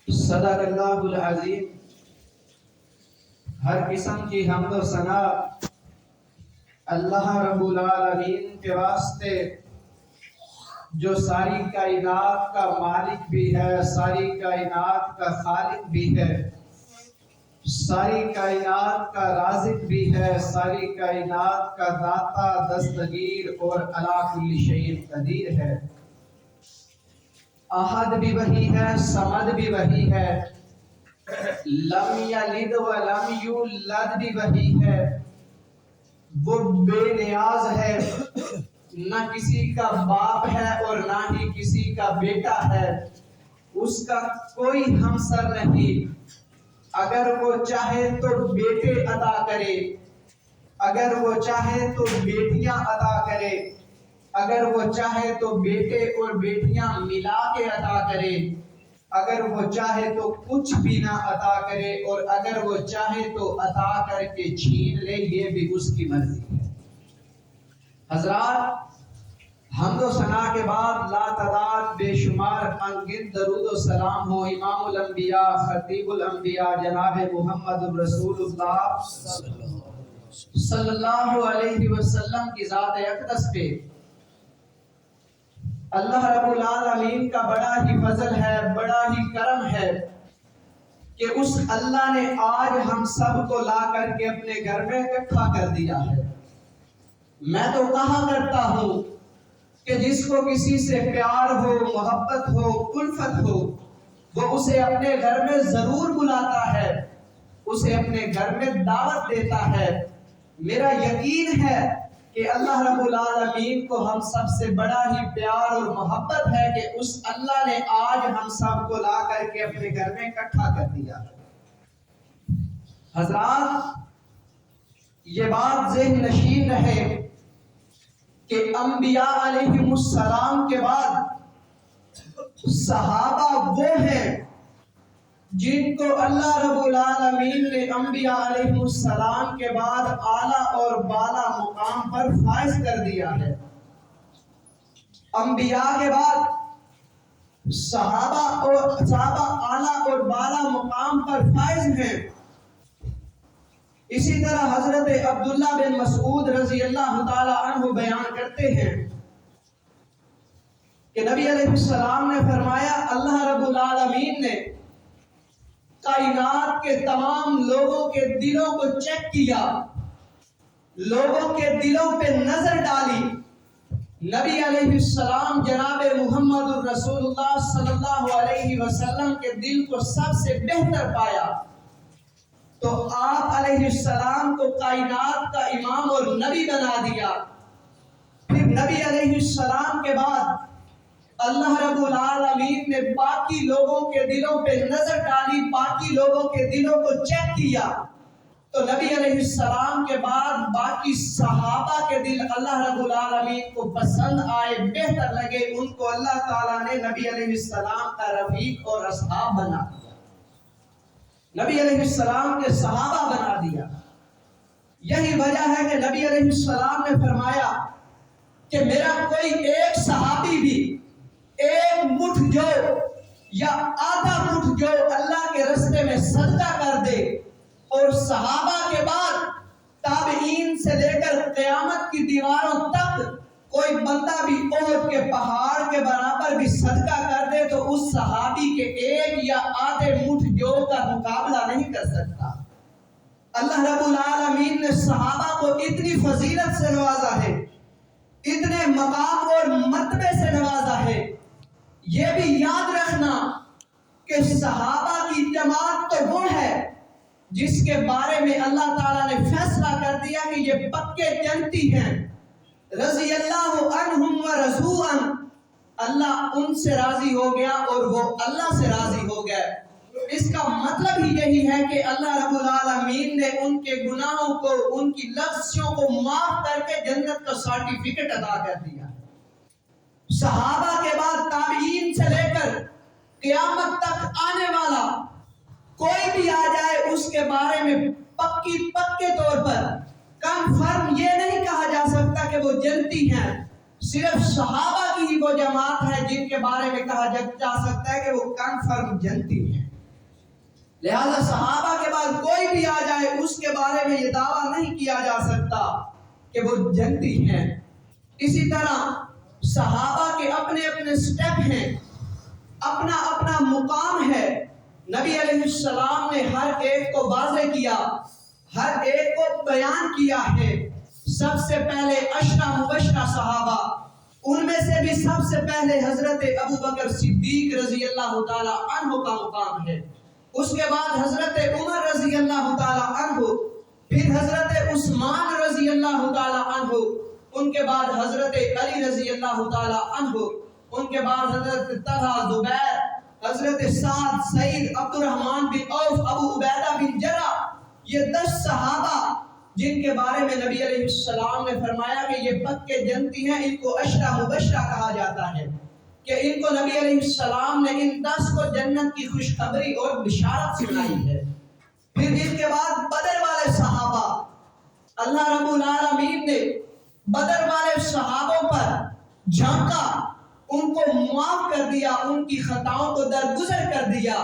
صدق اللہ العظیم۔ ہر قسم کی حمد و ثنا اللہ رب العالمین کے واسطے، جو ساری کائنات کا مالک بھی ہے، ساری کائنات کا خالق بھی ہے، ساری کائنات کا رازق بھی ہے، ساری کائنات کا داتا، دستگیر اور علی کل شیء قدیر ہے۔ احد بھی وہی ہے، صمد بھی وہی ہے، لم یلد ولم یولد بھی وہی ہے۔ وہ بے نیاز ہے، نہ کسی کا باپ ہے اور نہ ہی کسی کا بیٹا ہے، اس کا کوئی ہمسر نہیں۔ اگر وہ چاہے تو بیٹے عطا کرے، اگر وہ چاہے تو بیٹیاں عطا کرے، اگر وہ چاہے تو بیٹے اور بیٹیاں ملا کے عطا کرے، اگر وہ چاہے تو کچھ بھی نہ عطا کرے، اور اگر وہ چاہے تو عطا کر کے چھین لے، یہ بھی اس کی مرضی ہے۔ حضرات، حمد و ثنا کے بعد لا تعداد بے شمار انگنت درود و سلام ہو امام الانبیاء خطیب الانبیاء جناب محمد الرسول اللہ صلی اللہ علیہ وسلم کی ذات اقدس پہ۔ اللہ رب العالمین کا بڑا ہی فضل ہے، بڑا ہی کرم ہے کہ اس اللہ نے آج ہم سب کو لا کر کے اپنے گھر میں اکٹھا کر دیا ہے۔ میں تو کہا کرتا ہوں کہ جس کو کسی سے پیار ہو، محبت ہو، الفت ہو، وہ اسے اپنے گھر میں ضرور بلاتا ہے، اسے اپنے گھر میں دعوت دیتا ہے۔ میرا یقین ہے کہ اللہ رب العالمین کو ہم سب سے بڑا ہی پیار اور محبت ہے کہ اس اللہ نے آج ہم سب کو لا کر کے اپنے گھر میں اکٹھا کر دیا۔ حضرات، یہ بات ذہن نشین رہے کہ انبیاء علیہم السلام کے بعد صحابہ وہ ہیں جن کو اللہ رب العالمین نے انبیاء علیہ السلام کے بعد اعلیٰ اور بالا مقام پر فائز کر دیا ہے۔ انبیاء کے بعد صحابہ اعلیٰ اور بالا مقام پر فائز ہیں۔ اسی طرح حضرت عبداللہ بن مسعود رضی اللہ تعالی عنہ بیان کرتے ہیں کہ نبی علیہ السلام نے فرمایا، اللہ رب العالمین نے کائنات کے تمام لوگوں کے دلوں کو چیک کیا، لوگوں کے دلوں پہ نظر ڈالی، نبی علیہ السلام جناب محمد الرسول اللہ صلی اللہ علیہ وسلم کے دل کو سب سے بہتر پایا، تو آپ علیہ السلام کو کائنات کا امام اور نبی بنا دیا۔ پھر نبی علیہ السلام کے بعد اللہ رب العالمین نے باقی لوگوں کے دلوں پہ نظر ڈالی، باقی لوگوں کے دلوں کو چیک کیا، تو نبی علیہ السلام کے بعد باقی صحابہ کے دل اللہ رب العالمین کو پسند آئے، بہتر لگے، ان کو اللہ تعالیٰ نے نبی علیہ السلام کا رفیق اور اصحاب بنا دیا، نبی علیہ السلام کے صحابہ بنا دیا۔ یہی وجہ ہے کہ نبی علیہ السلام نے فرمایا کہ میرا کوئی ایک صحابی بھی ایک مٹھ جو یا آدھا مٹھ جو اللہ کے راستے میں صدقہ کر دے، اور صحابہ کے بعد تابعین سے لے کر قیامت کی دیواروں تک کوئی بندہ بھی احد کے پہاڑ کے برابر بھی صدقہ کر دے تو اس صحابی کے ایک یا آدھے مٹھ جو کا مقابلہ نہیں کر سکتا۔ اللہ رب العالمین نے صحابہ کو اتنی فضیلت سے نوازا ہے، اتنے مقام اور مرتبے سے نوازا ہے۔ یہ بھی یاد رکھنا کہ صحابہ کی جماعت تو وہ ہے جس کے بارے میں اللہ تعالیٰ نے فیصلہ کر دیا کہ یہ پکے جنتی ہیں، رضی اللہ عنہم ورضوا عنہ، اللہ ان سے راضی ہو گیا اور وہ اللہ سے راضی ہو گئے۔ اس کا مطلب ہی یہی ہے کہ اللہ رب العالمین نے ان کے گناہوں کو، ان کی لغزشوں کو معاف کر کے جنت کا سرٹیفکیٹ ادا کر دیا۔ صحابہ کے بعد تابعین سے لے کر قیامت تک آنے والا کوئی بھی آ جائے، اس کے بارے میں پکے طور پر کنفرم یہ نہیں کہا جا سکتا کہ وہ جنتی ہیں۔ صرف صحابہ کی ہی وہ جماعت ہے جن کے بارے میں کہا جا سکتا ہے کہ وہ کنفرم جنتی ہیں۔ لہذا صحابہ کے بعد کوئی بھی آ جائے اس کے بارے میں یہ دعویٰ نہیں کیا جا سکتا کہ وہ جنتی ہیں۔ اسی طرح صحابہ کے اپنے اپنے سٹیپ ہیں، اپنا اپنا مقام ہے۔ نبی علیہ السلام نے ہر ایک کو واضح کیا، ہر ایک کو بیان کیا ہے۔ سب سے پہلے عشرہ مبشرہ صحابہ، ان میں سے بھی سب سے پہلے حضرت ابو بکر صدیق رضی اللہ تعالی عنہ کا مقام ہے، اس کے بعد حضرت عمر رضی اللہ تعالی عنہ، پھر حضرت عثمان رضی اللہ تعالی عنہ، ان کے بعد حضرت علی رضی اللہ تعالی عنہ، ان کے بعد حضرت طلحہ، زبیر، حضرت سعد، سعید، عبد الرحمن بن عوف، ابو عبیدہ بن جرح۔ یہ 10 صحابہ جن کے بارے میں نبی علیہ السلام نے فرمایا کہ یہ پکے جنتی ہیں، ان کو عشرہ مبشرہ کہا جاتا ہے، کہ ان کو نبی علیہ السلام نے ان 10 کو جنت کی خوشخبری اور بشارت سنائی ہے۔ پھر ان کے بعد بدر والے صحابہ، اللہ رب العالمین نے بدر والے صحابوں پر جھانکا، ان کو معاف کر دیا، ان کی خطاؤں کو درگزر کر دیا۔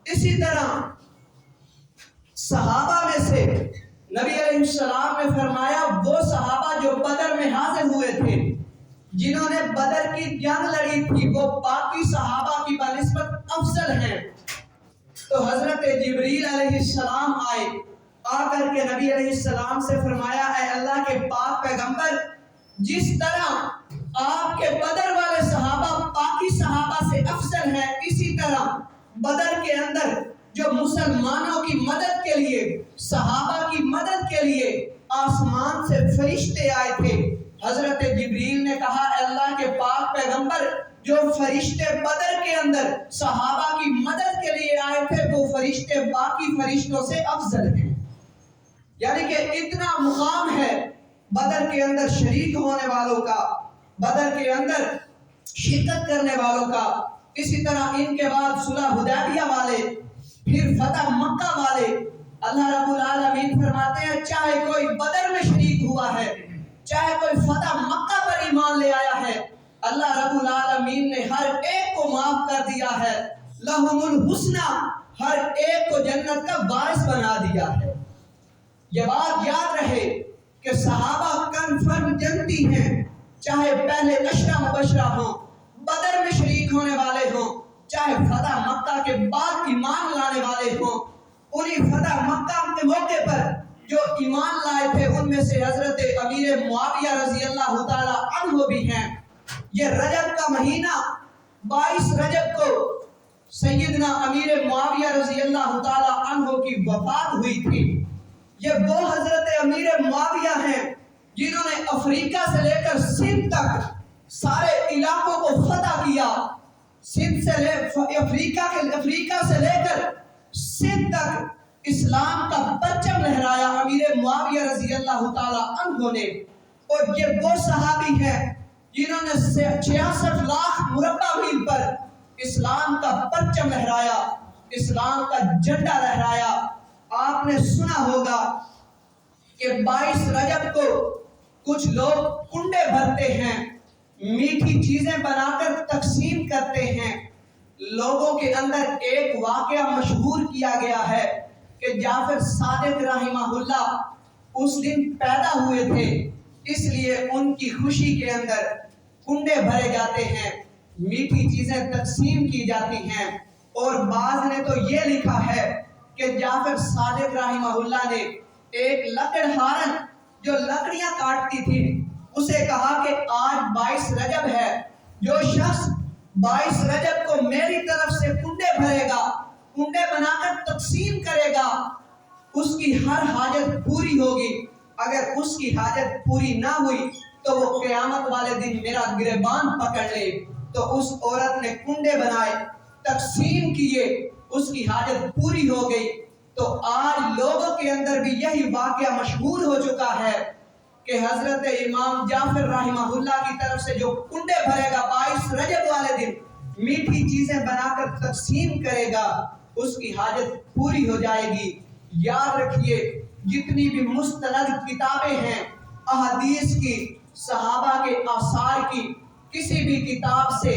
اسی طرح صحابہ میں سے نبی علیہ السلام نے فرمایا وہ صحابہ جو بدر میں حاضر ہوئے تھے، جنہوں نے بدر کی جنگ لڑی تھی، وہ باقی صحابہ کی بنسبت افضل ہیں۔ تو حضرت جبریل علیہ السلام آئے، آ کر کے نبی علیہ السلام سے فرمایا اے اللہ کے پاک پیغمبر، جس طرح آپ کے بدر والے صحابہ باقی صحابہ سے افضل ہیں، اسی طرح بدر کے اندر جو مسلمانوں کی مدد کے لیے، صحابہ کی مدد کے لیے آسمان سے فرشتے آئے تھے۔ حضرت جبریل نے کہا اے اللہ کے پاک پیغمبر، جو فرشتے بدر کے اندر صحابہ کی مدد کے لیے آئے تھے، وہ فرشتے باقی فرشتوں سے افضل ہیں۔ یعنی کہ اتنا مقام ہے بدر کے اندر شریک ہونے والوں کا، بدر کے اندر شرکت کرنے والوں کا۔ اسی طرح ان کے بعد صلح حدیبیہ والے، پھر فتح مکہ والے۔ اللہ رب العالمین فرماتے ہیں چاہے کوئی بدر میں شریک ہوا ہے، چاہے کوئی فتح مکہ پر ایمان لے آیا ہے، اللہ رب العالمین نے ہر ایک کو معاف کر دیا ہے، لہم الحسنہ، ہر ایک کو جنت کا وارث بنا دیا ہے۔ یہ بات یاد رہے کہ صحابہ کنفرم جنتی ہیں، چاہے پہلے عشرہ مبشرہ ہوں، بدر میں شریک ہونے والے ہوں، چاہے فتح مکہ کے بعد ایمان لانے والے ہوں۔ انہی فتح مکہ کے موقع پر جو ایمان لائے تھے ان میں سے حضرت امیر معاویہ رضی اللہ تعالی عنہ بھی ہیں۔ یہ رجب کا مہینہ 22 رجب کو سیدنا امیر معاویہ رضی اللہ تعالی عنہ کی وفات ہوئی تھی۔ یہ وہ حضرت امیر معاویہ ہیں جنہوں نے افریقہ سے لے کر سندھ تک سارے علاقوں کو فتح کیا، سندھ سے افریقہ سے لے کر سندھ تک اسلام کا پرچم لہرایا امیر معاویہ رضی اللہ تعالی عنہ نے۔ اور یہ وہ صحابی ہیں جنہوں نے 66 لاکھ مربع میل پر اسلام کا پرچم لہرایا، اسلام کا جھنڈا لہرایا۔ آپ نے سنا ہوگا کہ 22 رجب کو کچھ لوگ کنڈے بھرتے ہیں، میٹھی چیزیں بنا کر تقسیم کرتے ہیں۔ لوگوں کے اندر ایک واقعہ مشہور کیا گیا ہے کہ جعفر صادق رحمہ اللہ اس دن پیدا ہوئے تھے، اس لیے ان کی خوشی کے اندر کنڈے بھرے جاتے ہیں، میٹھی چیزیں تقسیم کی جاتی ہیں۔ اور بعض نے تو یہ لکھا ہے کہ جعفر صادق رحمہ اللہ نے ایک لکڑہارن جو لکڑیاں کاٹتی تھی اسے کہا کہ آج 22 رجب ہے، جو شخص 22 رجب کو میری طرف سے کنڈے بھرے گا، کنڈے بنا کر تقسیم کرے گا، اس کی ہر حاجت پوری ہوگی۔ اگر اس کی حاجت پوری نہ ہوئی تو وہ قیامت والے دن میرا گریبان پکڑ لے۔ تو اس عورت نے کنڈے بنائے، تقسیم کیے، اس کی حاجت پوری ہو گئی۔ تو آج لوگوں کے اندر بھی یہی واقعہ مشہور ہو چکا ہے کہ حضرت امام جعفر رحمہ اللہ کی طرف سے جو کنڈے بھرے گا 22 رجب والے دن، میٹھی چیزیں بنا کر تقسیم کرے گا، اس کی حاجت پوری ہو جائے گی۔ یاد رکھیے جتنی بھی مستند کتابیں ہیں احادیث کی، صحابہ کے آثار کی، کسی بھی کتاب سے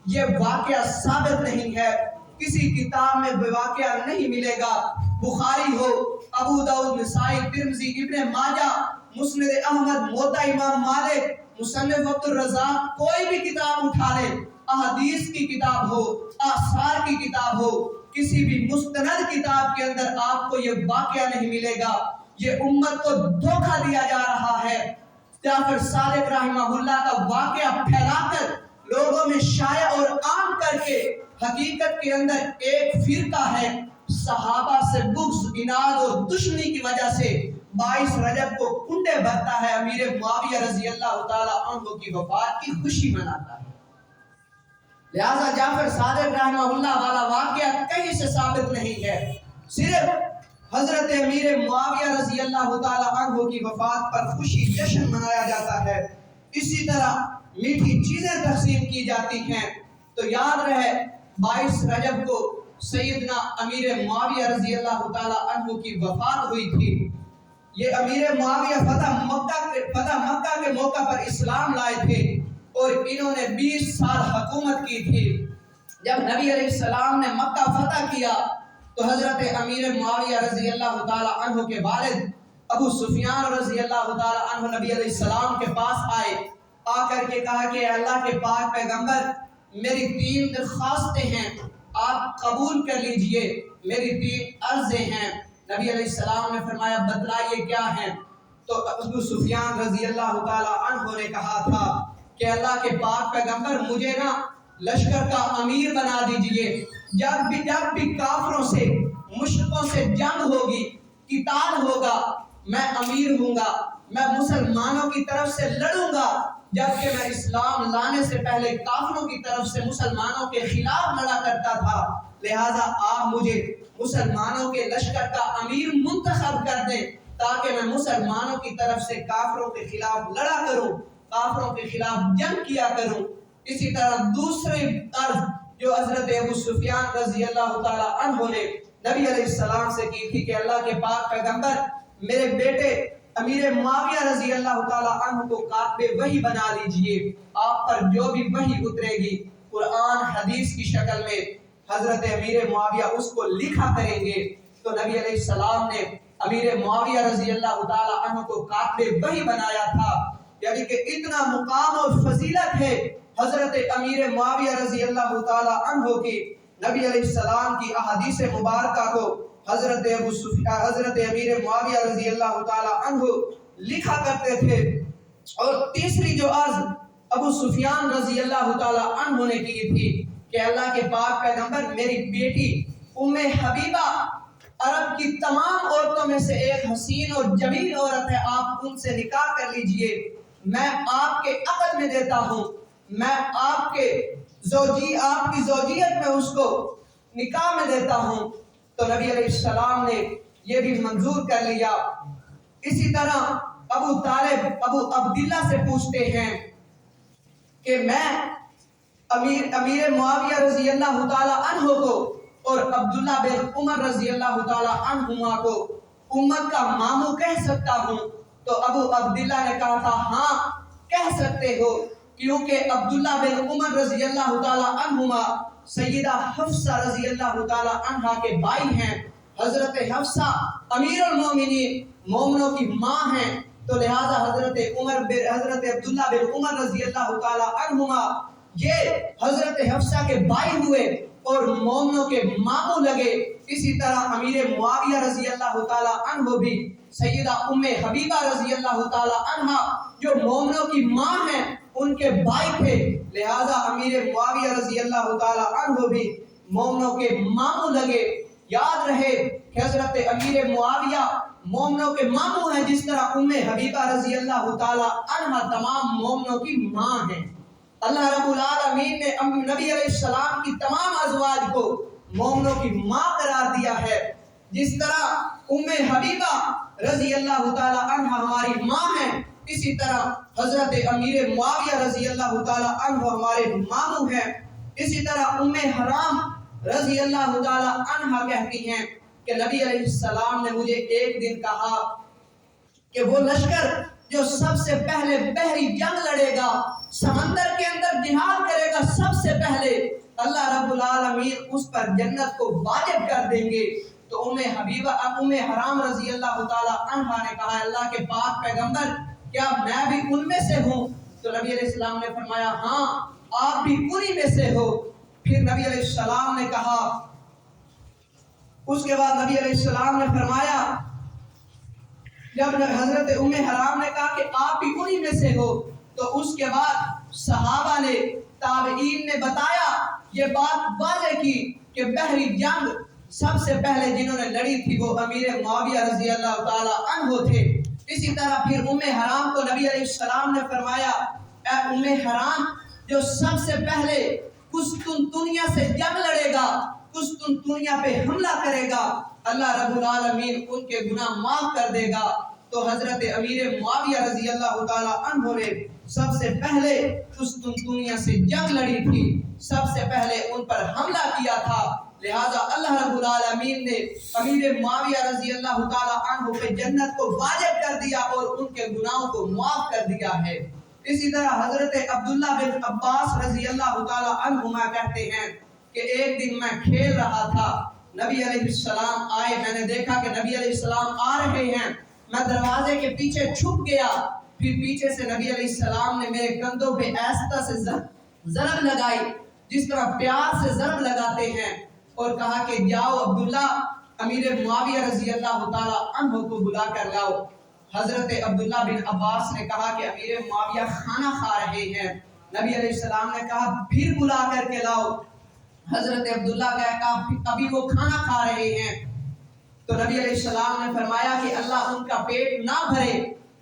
یہ واقعہ ثابت نہیں ہے، کسی کتاب میں وہ واقعہ نہیں ملے گا۔ بخاری ہو، ابو داؤد، نسائی، ترمذی، ابن ماجہ، مسند احمد، موطا امام مالک، مصنف عبد الرزاق، کوئی بھی کتاب اٹھا لے، احادیث کی کتاب ہو، آثار کی کتاب ہو، کسی بھی مستند کتاب کے اندر آپ کو یہ واقعہ نہیں ملے گا۔ یہ امت کو دھوکہ دیا جا رہا ہے۔ جعفر صادق رحمہ اللہ کا واقعہ پھیلا کر لوگوں میں شائع اور عام کر کے، حقیقت کے اندر ایک فرقہ ہے صحابہ سے بغض، اناد اور دشمنی کی وجہ سے 22 رجب کو کنڈے بھرتا ہے، امیر معاویہ رضی اللہ تعالی عنہ کی وفات کی خوشی مناتا ہے۔ لہذا جعفر صادق رحمہ اللہ والا واقعہ کہیں سے ثابت نہیں ہے، صرف حضرت امیر معاویہ رضی اللہ تعالی عنہ کی وفات پر خوشی جشن منایا جاتا ہے۔ اسی طرح میٹھی چیزیں تقسیم کی جاتی ہیں۔ تو یاد رہے 22 رجب کو سیدنا امیر معاویہ رضی اللہ تعالی عنہ کی وفات ہوئی تھی۔ یہ امیر معاویہ فتح مکہ کے موقع پر اسلام لائے تھے اور انہوں نے 20 سال حکومت کی تھی۔ جب نبی علیہ السلام نے مکہ فتح کیا تو حضرت امیر معاویہ رضی اللہ تعالی عنہ کے والد ابو سفیان رضی اللہ تعالی عنہ نبی علیہ السلام کے پاس آئے، آ کر کے کہا کہ اللہ کے پاک پیغمبر، میری 3 درخواستیں ہیں، آپ قبول کر لیجئے، میری 3 عرضیں ہیں۔ نبی علیہ السلام نے فرمایا بتلائیے کیا ہیں؟ تو ابو سفیان رضی اللہ تعالی عنہ نے کہا تھا کہ اللہ کے پاک پیغمبر، مجھے نا لشکر کا امیر بنا دیجئے، جب بھی کافروں سے، مشرکوں سے جنگ ہوگی، قتال ہوگا، میں امیر ہوں گا، میں مسلمانوں کی طرف سے لڑوں گا، جبکہ میں اسلام لانے سے پہلے کافروں کی طرف سے مسلمانوں کے خلاف لڑا کرتا تھا۔ لہٰذا آپ مجھے مسلمانوں کے لشکر کا امیر منتخب کر دیں تاکہ میں مسلمانوں کی طرف سے کافروں کے خلاف لڑا کروں، کافروں کے خلاف جنگ کیا کروں۔ اسی طرح دوسری عرض جو حضرت ابو سفیان رضی اللہ تعالی عنہ نے نبی علیہ السلام سے کی تھی کہ اللہ کے پاک پیغمبر، میرے بیٹے امیر معاویہ رضی اللہ تعالی عنہ کو کاتب وحی بنا لیجئے، آپ پر جو بھی وحی اترے گی قرآن حدیث کی شکل میں حضرت امیر معاویہ اس کو لکھا کریں گے۔ تو نبی علیہ السلام نے امیر معاویہ رضی اللہ تعالی عنہ کو کاتب وحی بنایا تھا، یعنی کہ اتنا مقام اور فضیلت ہے حضرت امیر معاویہ رضی اللہ تعالی عنہ کی۔ نبی علیہ السلام کی احادیث مبارکہ کو حضرت امیر معاویہ رضی اللہ تعالی عنہ لکھا کرتے تھے۔ اور تیسری جو عرض ابو سفیان رضی اللہ تعالی عنہ نے کی تھی کہ اللہ کے پاک پیغمبر، میری بیٹی ام حبیبہ عرب کی تمام عورتوں میں سے ایک حسین اور جمیل عورت ہے، آپ ان سے نکاح کر لیجئے، میں آپ کے عقد میں دیتا ہوں، میں آپ کی زوجیت میں اس کو نکاح میں دیتا ہوں۔ تو نبی علیہ السلام نے یہ بھی منظور کر لیا۔ اسی طرح ابو طالب ابو عبداللہ سے پوچھتے ہیں کہ میں امیر معاویہ رضی اللہ تعالی عنہ کو اور عبداللہ بن عمر رضی اللہ تعالی عنہما کو امت کا ماموں کہہ سکتا ہوں؟ تو ابو عبداللہ نے کہا تھا ہاں کہہ سکتے ہو، کیونکہ عبداللہ بن عمر رضی اللہ تعالی عنہما سیدہ حفصہ رضی اللہ تعالی عنہا کے بھائی ہیں۔ حضرت حفصہ امیر المومنین، مومنوں کی ماں ہیں، تو لہذا حضرت عبداللہ بن عمر رضی اللہ تعالی عنہما یہ حضرت حفصہ کے بھائی ہوئے اور مومنوں کے ماموں لگے۔ اسی طرح امیر معاویہ رضی اللہ تعالی عنہ بھی سیدہ ام حبیبہ رضی اللہ تعالی عنہ جو مومنوں کی ماں ہیں ان کے بھائی تھے، لہذا امیر معاویہ رضی اللہ تعالی عنہ بھی مومنوں کے ماموں لگے۔ یاد رہے کہ حضرت امیر معاویہ مومنوں کے ماموں ہیں، جس طرح ام حبیبہ رضی اللہ تعالی عنہ تمام مومنوں کی ماں ہیں۔ اللہ رب العالمین نے نبی علیہ السلام کی تمام ازواج کو مومنوں کی ماں قرار دیا ہے، جس طرح ام حبیبہ رضی اللہ تعالی عنہ ہماری ماں ہیں، اسی طرح حضرت امیر معاویہ رضی اللہ تعالی عنہ ہمارے ماموں ہیں۔ اسی طرح ام حرام رضی اللہ تعالی عنہ کہتی ہیں کہ نبی علیہ السلام نے مجھے ایک دن کہا کہ وہ لشکر جو سب سے پہلے بحری جنگ لڑے گا، سمندر کے اندر جہاد کرے گا، سب سے پہلے اللہ رب العالمین اس پر جنت کو واجب کر دیں گے۔ تو ام حرام رضی اللہ تعالی عنہا نے کہا اللہ کے پاک پیغمبر کیا میں بھی ان میں سے ہوں؟ تو نبی علیہ السلام نے فرمایا ہاں آپ بھی انہی میں سے ہو۔ پھر نبی علیہ السلام نے کہا، اس کے بعد نبی علیہ السلام نے فرمایا، جب حضرت ام حرام نے کہا کہ آپ بھی انہی میں سے ہو، تو اس کے بعد صحابہ نے، تابعین نے بتایا، یہ بات واضح کی کہ بحری جنگ سب سے پہلے جنہوں نے لڑی تھی وہ امیر معاویہ رضی اللہ تعالی عنہ تھے۔ اسی طرح پھر ام حرام کو نبی علیہ السلام نے فرمایا اے ام حرام، جو سب سے پہلے قسطنطنیہ سے جنگ لڑے گا، قسطنطنیہ پہ حملہ کرے گا، اللہ رب العالمین ان کے گناہ معاف کر دے گا۔ تو حضرت امیر معاویہ رضی اللہ تعالی عنہ نے سب سے پہلے قسطنطنیہ سے جنگ لڑی تھی، سب سے پہلے ان پر حملہ کیا تھا، لہذا اللہ رب العالمین نے امیر معاویہ رضی اللہ تعالی عنہ پہ جنت کو واجب کر دیا اور ان کے گناہوں کو معاف کر دیا ہے۔ اسی طرح حضرت عبداللہ بن عباس رضی اللہ تعالی عنہما کہتے ہیں کہ ایک دن میں کھیل رہا تھا، نبی علیہ السلام آئے، میں نے دیکھا کہ نبی علیہ السلام آ رہے ہیں، میں دروازے کے پیچھے چھپ گیا، پھر پیچھے سے نبی علیہ السلام نے میرے کندھوں پہ ایستا سے ضرب لگائی جس طرح پیار سے ضرب لگاتے ہیں، اور کہا کہ جاؤ عبداللہ امیر معاویہ رضی اللہ تعالی عنہ کو بلا کر لاؤ۔ حضرت عبداللہ بن عباس نے کہا کہ امیر معاویہ کھانا کھا رہے ہیں، نبی علیہ السلام نے کہا پھر بلا کر کے لاؤ۔ حضرت عبداللہ نے کہا ابھی وہ کھانا کھا رہے ہیں، تو نبی علیہ السلام نے فرمایا کہ اللہ ان کا پیٹ نہ بھرے۔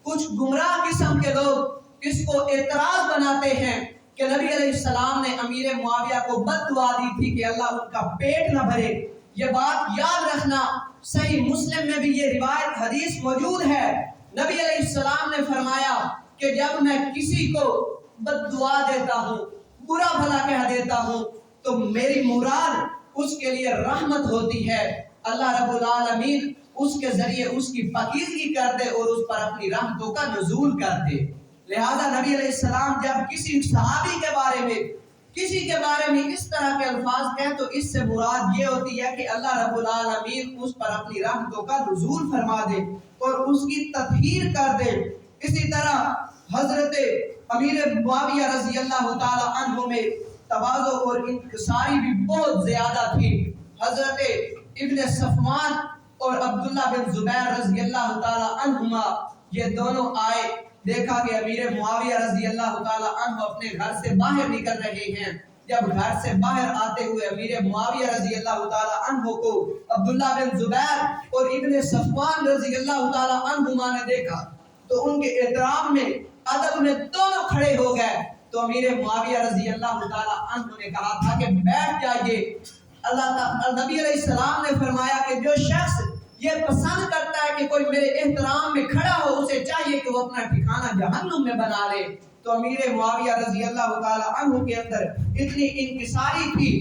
کچھ گمراہ قسم کے لوگ اس کو اعتراض بناتے ہیں کہ نبی علیہ السلام نے امیر معاویہ کو بد دعا دی تھی کہ اللہ ان کا پیٹ نہ بھرے۔ یہ بات یاد رکھنا، صحیح مسلم میں بھی یہ روایت حدیث موجود ہے، نبی علیہ السلام نے فرمایا کہ جب میں کسی کو بد دعا دیتا ہوں، برا بھلا کہہ دیتا ہوں، تو میری مراد اس کے لیے رحمت ہوتی ہے، اللہ رب العالمین اس کے ذریعے اس کی پاکیزگی کر دے اور اس پر اپنی رحمتوں کا نزول کر دے۔ لہذا نبی علیہ السلام جب کسی صحابی کے بارے میں، کسی کے بارے میں اس طرح کے الفاظ کہیں تو اس سے مراد یہ ہوتی ہے کہ اللہ رب العالمین اس پر اپنی رحمتوں کا نزول فرما دے اور اس کی تطہیر کر دے۔ اسی طرح حضرت امیر معاویہ رضی اللہ تعالی عنہ میں تواضع اور انکساری بھی بہت زیادہ تھی۔ حضرت ابن صفوان اور عبداللہ بن زبیر رضی اللہ تعالی عنہما یہ دونوں آئے، دیکھا کہ امیر معاویہ رضی اللہ تعالی عنہ اپنے گھر سے باہر نکل رہے ہیں۔ جب گھر سے باہر آتے ہوئے امیر معاویہ رضی اللہ تعالی عنہ کو عبداللہ بن زبیر اور ابن صفوان رضی اللہ تعالی عنہما نے دیکھا تو ان کے احترام میں، ادب میں دونوں کھڑے ہو گئے۔ تو امیر معاویہ رضی اللہ تعالی عنہ نے کہا تھا کہ بیٹھ جائیے۔ نبی علیہ السلام نے فرمایا کہ جو شخص یہ پسند کرتا ہے کہ کوئی میرے احترام میں کھڑا ہو، اسے چاہیے کہ وہ اپنا ٹھکانہ جہنم میں بنا لے۔ تو امیر معاویہ رضی اللہ تعالی عنہ کے اندر اتنی انکساری تھی،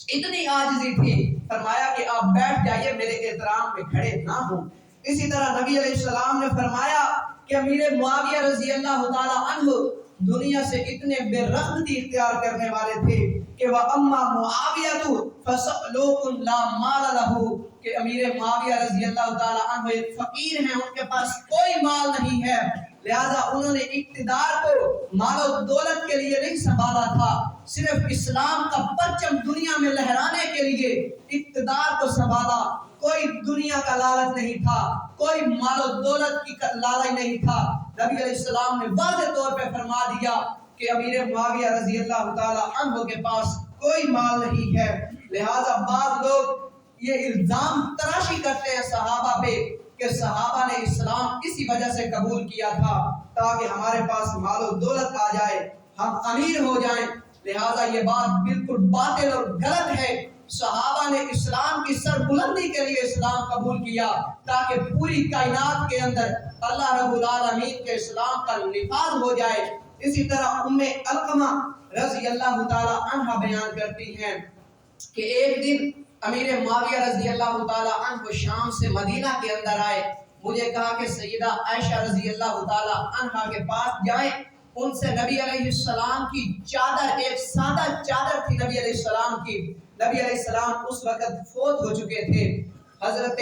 اتنی عاجزی تھی، فرمایا کہ آپ بیٹھ جائیے، میرے احترام میں کھڑے نہ ہوں۔ اسی طرح نبی علیہ السلام نے فرمایا کہ امیر معاویہ رضی اللہ تعالی عنہ دنیا سے اتنے بے رغبتی اختیار کرنے والے تھے کہ وَأَمَّا مُعَاوِيَةُ فَسَأْلُوكُمْ لَا مَالَ لَهُ، کہ امیر معاویہ رضی اللہ تعالی عنہ ایک فقیر ہیں، ان کے پاس کوئی مال نہیں ہے، لہذا انہوں نے اقتدار کو مال و دولت کے لیے نہیں سنبھالا تھا، صرف اسلام کا پرچم دنیا میں لہرانے کے لیے اقتدار کو سنبھالا۔ کوئی دنیا کا لالچ نہیں تھا، کوئی مال و دولت کی لالچ نہیں تھا۔ نبی علیہ السلام نے واضح طور پہ فرما دیا کہ امیر معاویہ رضی اللہ تعالی عنہ کے پاس کوئی مال نہیں ہے۔ لہذا بعض لوگ یہ الزام تراشی کرتے ہیں صحابہ پہ کہ صحابہ نے اسلام اسی وجہ سے قبول کیا تھا تاکہ ہمارے پاس مال و دولت آ جائے، ہم امیر ہو جائیں۔ لہذا یہ بات بالکل باطل اور غلط ہے۔ صحابہ نے اسلام کی سربلندی کے لیے اسلام قبول کیا تاکہ پوری کائنات کے اندر اللہ رب العالمین کے اسلام کا نفاذ ہو جائے۔ اسی طرح ام علقمہ رضی اللہ تعالی عنہ بیان کرتی ہیں کہ ایک دن امیر معاویہ رضی اللہ تعالی عنہ شام سے مدینہ کے اندر آئے۔ مجھے کہا کہ سیدہ عائشہ رضی اللہ تعالی عنہا کے پاس جائیں، ان سے نبی علیہ السلام کی چادر، ایک سادہ چادر تھی نبی علیہ السلام کی، نبی علیہ السلام اس وقت فوت ہو چکے تھے۔ حضرت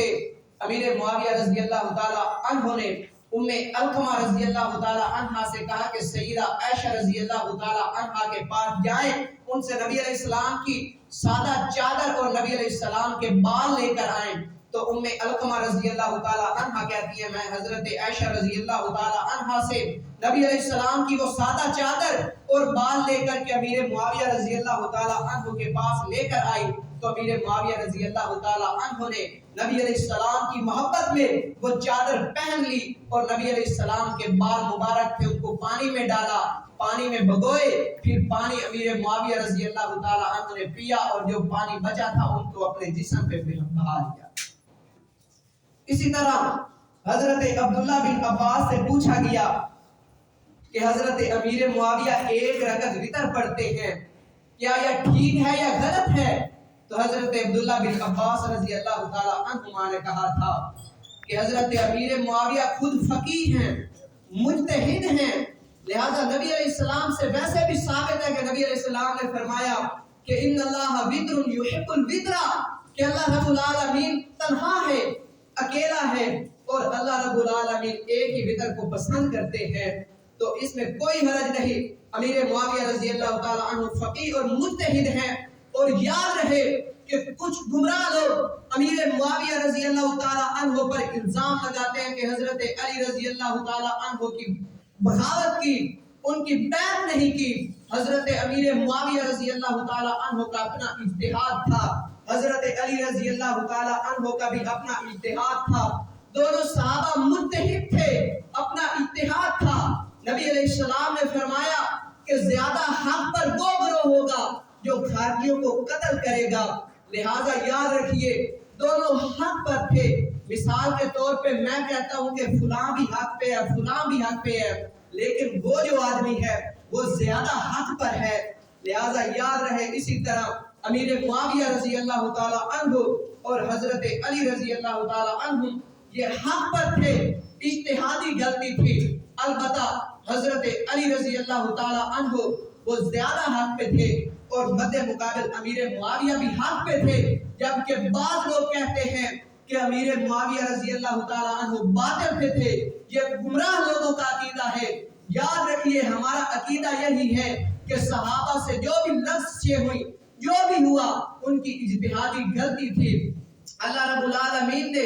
امیر معاویہ رضی اللہ تعالی عنہ نے ام علقمہ رضی اللہ تعالی عنہا سے کہا کہ سیدہ عائشہ رضی اللہ تعالی عنہا کے پاس جائیں، ان سے نبی علیہ السلام کی سادہ چادر اور نبی علیہ السلام کے بال لے کر آئیں۔ تو ام علقمہ رضی اللہ تعالی عنہا کہتی ہے میں حضرت عائشہ رضی اللہ تعالی عنہا سے نبی علیہ السلام کی وہ سادہ چادر اور بال لے کر کے امیر معاویہ رضی اللہ تعالی عنہ کے پاس لے کر آئی۔ تو امیر معاویہ رضی اللہ تعالی عنہ نے نبی علیہ السلام کی محبت میں وہ چادر پہن لی اور نبی علیہ السلام کے بال مبارک تھے ان کو پانی میں ڈالا، پانی میں بھگوئے، پھر پانی امیر معاویہ رضی اللہ تعالی عنہ نے پیا اور جو پانی بچا تھا ان کو اپنے جسم پہ بہا دیا۔ اسی طرح حضرت عبداللہ بن عباس سے پوچھا گیا کہ حضرت امیر معاویہ ایک رکعت وتر پڑھتے ہیں، کیا یہ ٹھیک ہے یا غلط ہے؟ تو حضرت عبداللہ بن عباس رضی اللہ تعالی عنہما نے کہا تھا کہ حضرت امیر معاویہ خود فقیہ ہیں، مجتہد ہیں، لہذا نبی علیہ السلام سے ویسے بھی ثابت ہے کہ نبی علیہ السلام نے فرمایا کہ ان اللہ وتر یحب الوتر، کہ اللہ رب العالمین تنہا ہے، اکیلا ہے، اور اللہ رب العالمین ایک ہی وتر کو پسند کرتے ہیں۔ تو اس میں کوئی حرج نہیں، امیر معاویہ رضی اللہ تعالی عنہ فقیہ اور مجتہد ہیں۔ اور یاد رہے کہ کچھ گمراہ لوگ امیر معاویہ رضی اللہ تعالی عنہ پر الزام لگاتے ہیں کہ حضرت علی رضی اللہ تعالی عنہ کی بغاوت کی، ان کی بیعت نہیں کی۔ حضرت امیر معاویہ رضی اللہ تعالی عنہ کا اپنا اجتہاد تھا، حضرت علی رضی اللہ تعالی عنہ کا بھی اپنا اجتہاد تھا، دونوں صحابہ مجتہد تھے، اپنا اجتہاد تھا۔ نبی علیہ السلام نے فرمایا کہ زیادہ حق پر وہ گروہ ہوگا جو کھارجیوں کو قتل کرے گا، لہذا یاد رکھیے دونوں حق پر تھے۔ مثال کے طور پہ میں کہتا ہوں کہ فلاں بھی حق پہ ہے، فلاں بھی حق پہ ہے، لیکن وہ جو آدمی ہے وہ زیادہ حق پر ہے، لہذا یاد رہے۔ اسی طرح امیر معاویہ رضی اللہ تعالی عنہ اور حضرت علی رضی اللہ تعالی عنہ یہ حق پر تھے، اجتہادی غلطی تھی، البتہ حضرت علی رضی اللہ تعالی عنہ وہ زیادہ حق پہ تھے اور مد مقابل امیر معاویہ بھی حق پہ تھے، جبکہ بعض لوگ کہتے ہیں کہ امیر معاویہ رضی اللہ تعالی عنہ باطل پہ تھے۔ یہ گمراہ لوگوں کا عقیدہ ہے۔ یاد رکھیے ہمارا عقیدہ یہی ہے کہ صحابہ سے جو بھی لفظ ہوئی، جو بھی ہوا، ان کی اجتہادی غلطی تھی۔ اللہ رب العالمین نے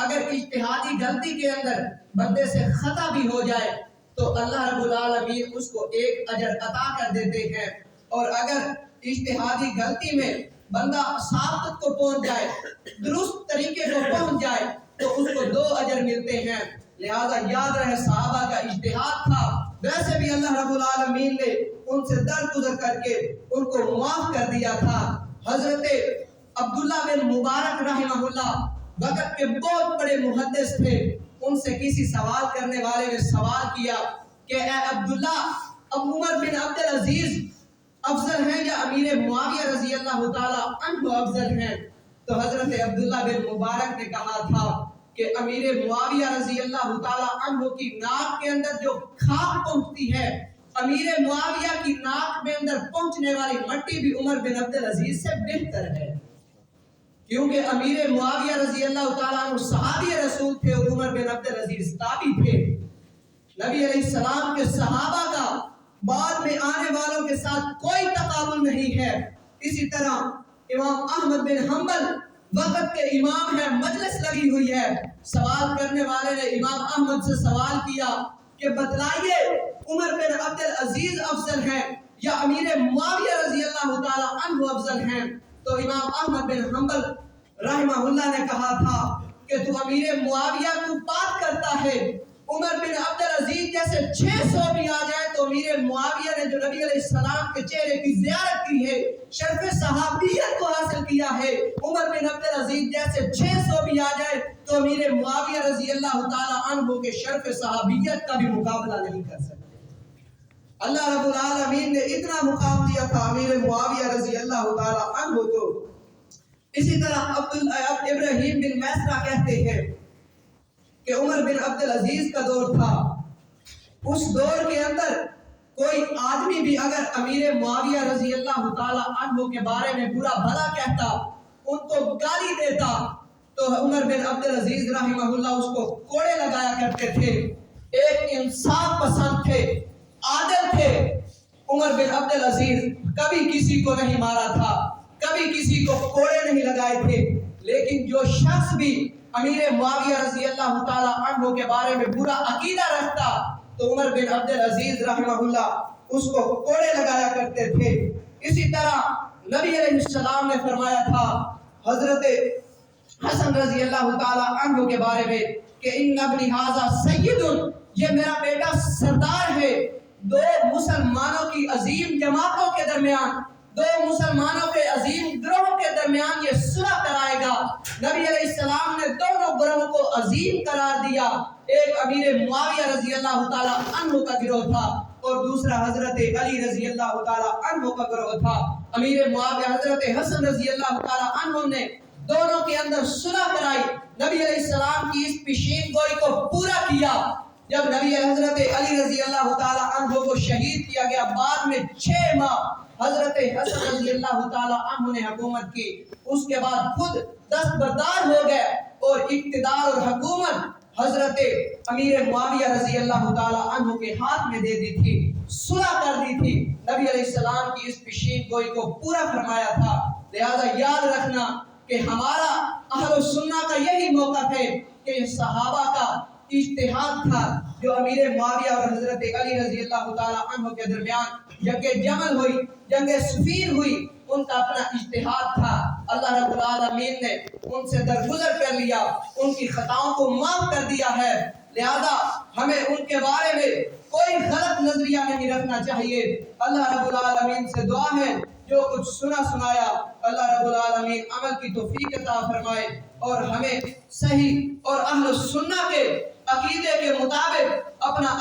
اگر اجتہادی غلطی کے اندر بندے سے خطا بھی ہو جائے تو اللہ رب العالمین اس کو ایک اجر عطا کر دیتے ہیں، اور اگر اجتہادی غلطی میں بندہ ثابت کو پہنچ جائے، درست طریقے کو پہنچ جائے، تو اس کو 2 اجر ملتے ہیں۔ لہذا یاد رہے صحابہ کا اجتہاد تھا، ویسے بھی اللہ رب العالمین نے ان سے درگزر کر کے ان کو معاف کر دیا تھا۔ حضرت عبداللہ بن مبارک رحمہ اللہ وقت کے بہت بڑے محدث تھے، ان سے کسی سوال کرنے والے نے سوال کیا کہ اے عبداللہ، اب عمر بن عبدالعزیز افضل ہیں یا امیر معاویہ رضی اللہ تعالی عنہ افضل ہیں؟ تو حضرت عبداللہ بن مبارک نے کہا تھا کہ امیر معاویہ رضی اللہ تعالی عنہ کی ناک کے اندر جو خاک پہنچتی ہے، امیر معاویہ کی ناک میں اندر پہنچنے والی مٹی بھی عمر بن عبدالعزیز سے بہتر ہے، کیونکہ امیر معاویہ رضی اللہ تعالیٰ عنہ صحابی رسول تھے اور عمر بن عبدالعزیز تابعی تھے۔ نبی علیہ السلام کے صحابہ کا بعد میں آنے والوں کے ساتھ کوئی تقابل نہیں ہے۔ اسی طرح امام احمد بن حنبل وقت کے امام ہیں، مجلس لگی ہوئی ہے، سوال کرنے والے نے امام احمد سے سوال کیا کہ بتلائیے عمر بن عبدالعزیز افضل ہیں یا امیر معاویہ رضی اللہ تعالیٰ عنہ افضل ہیں؟ تو امام احمد بن حنبل رحمہ اللہ نے کہا تھا کہ تو امیر معاویہ کو بات کرتا ہے، عمر بن عبدالعزیز جیسے 600 بھی آ جائے تو امیر معاویہ نے جو نبی علیہ السلام کے چہرے کی زیارت کی ہے، شرف صحابیت کو حاصل کیا ہے، عمر بن عبدالعزیز جیسے 600 بھی آ جائے تو امیر معاویہ رضی اللہ تعالی عنہ کے شرف صحابیت کا بھی مقابلہ نہیں کر سکتے۔ اللہ رب العالمین نے اتنا مقام دیا تھا امیر معاویہ رضی اللہ تعالی عنہ کو۔ اسی طرح ابراہیم بن میسرہ کہتے ہیں کہ عمر بن عبد العزیز کا دور تھا، اس دور کے اندر کوئی آدمی بھی اگر امیر معاویہ رضی اللہ تعالی عنہ کے بارے میں برا بھلا کہتا، ان کو گالی دیتا، تو عمر بن عبد العزیز رحمہ اللہ اس کو کوڑے لگایا کرتے تھے۔ ایک انصاف پسند تھے، عادل تھے عمر بن عبد العزیز، کبھی کسی کو نہیں مارا تھا، کبھی کسی کو کوڑے نہیں لگائے تھے۔ لیکن جو شخص بھی امیر معاویہ رضی اللہ تعالی عنہ کے بارے میں برا عقیدہ رکھتا تو عمر بن عبد العزیز رحمہ اللہ اس کو کوڑے لگایا کرتے تھے۔ اسی طرح نبی علیہ السلام نے فرمایا تھا حضرت حسن رضی اللہ تعالی عنہ کے بارے میں کہ ان ابنی ھذا سید، یہ میرا بیٹا سردار ہے، دو مسلمانوں کی عظیم جماعتوں کے درمیان، دو مسلمانوں کے عظیم گروہوں کے درمیان یہ صلح کرائے گا۔ نبی علیہ السلام نے دونوں گروہوں کو عظیم قرار دیا، ایک امیر معاویہ رضی اللہ تعالی عنہ کا گروہ تھا اور دوسرا حضرت علی رضی اللہ تعالی عنہ کا گروہ تھا۔ امیر معاویہ حضرت حسن رضی اللہ تعالی عنہ نے دونوں کے اندر صلح کرائی، نبی علیہ السلام کی اس پیشین گوئی کو پورا کیا۔ جب نبی حضرت علی رضی اللہ تعالی عنہ کو شہید کیا گیا، بعد میں 6 ماہ حضرت حسن رضی اللہ تعالی عنہ نے حکومت کی، اس کے بعد خود دستبردار ہو گئے اور اقتدار اور حکومت حضرت امیر معاویہ رضی اللہ تعالی عنہ کے ہاتھ میں دے دی تھی، صلح کر دی تھی، نبی علیہ السلام کی اس پیشین گوئی کو پورا فرمایا تھا۔ لہذا یاد رکھنا کہ ہمارا اہل السنہ کا یہی موقف ہے کہ صحابہ کا اجتہاد تھا، جو امیر معاویہ اور حضرت علی رضی اللہ تعالی عنہ کے درمیان جنگ جمل ہوئی، جنگ صفین ہوئی، ان کا اپنا اجتہاد تھا۔ اللہ رب العالمین نے ان سے درگزر کر لیا، ان کی خطاؤں کو معاف کر دیا ہے، لہذا ہمیں ان کے بارے میں کوئی غلط نظریہ نہیں رکھنا چاہیے۔ اللہ رب العالمین سے دعا ہے جو کچھ سنایا اللہ رب العالمین عمل کی توفیق عطا فرمائے اور ہمیں صحیح اور اہل السنہ کے عقیدے کے مطابق اپنا